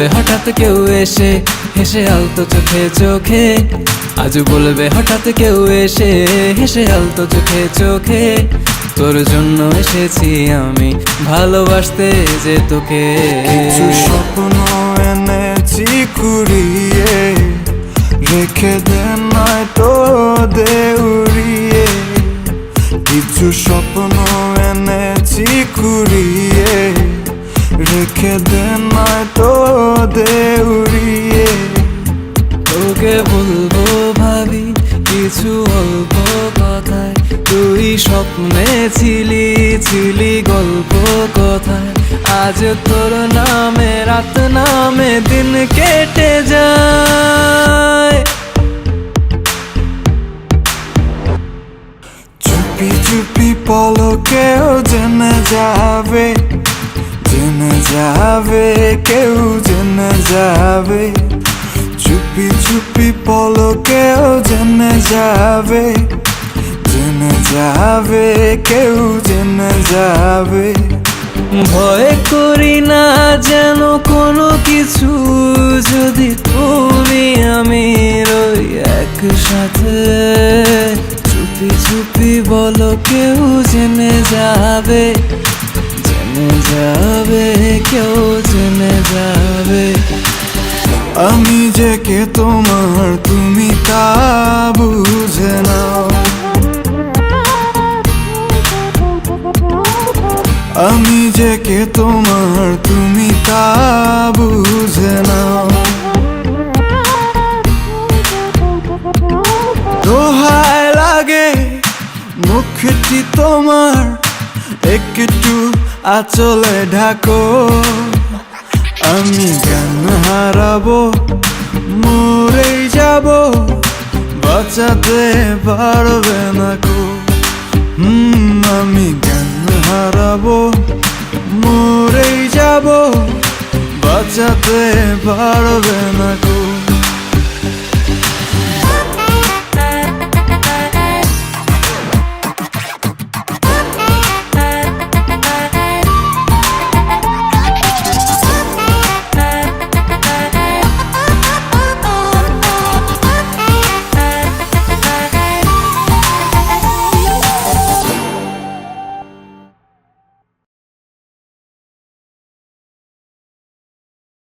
বলবে হঠাৎ কেউ এসে হেসে আলতো চোখে চোখে, আজ বলবে হঠাৎ কেউ এসে হেসে আলতো চোখে চোখে, তোর জন্য এসেছি আমি ভালোবাসতে যে তোকে। কিছু স্বপ্ন এনেছি কুড়িয়ে, রেখে দে নয়তো দে উড়িয়ে। কিছু স্বপ্ন এনেছি কুড়িয়ে, রেখে দে নয়তো দে উড়িয়ে। তোকে বলবো ভাবি কিছু অল্প কথায়, তুই স্বপ্নে ছিলি ছিলি গল্প কথায়, আজ তোর নামে রাত নামে দিন কেটে যায়। চুপি চুপি পলকেও জেনে যাবে, জেনে যাবে কেউ জেনে যাবে। চুপি চুপি পলকেও জেনে যাবে, জেনে যাবে কেউ জেনে যাবে। ভয় করি না যেন কোনো কিছু, যদি তুমি আমি রই একসাথে। চুপি চুপি বলো কেউ জেনে যাবে, জেনে যাবে কেউ জেনে যাবে। আমি যে কে তোমার তুমি তা বুঝে নাও, আমি যে কে তোমার তুমি তা বুঝে নাও। দোহায় লাগে মুখটি তোমার, একটু আঁচলে ঢাকো। আমি জ্ঞান হারাবো, মরেই যাব, বাঁচাতে পারবে না কো। আমি জ্ঞান হারাবো, মরেই যাব, বাঁচাতে পারবে না কো।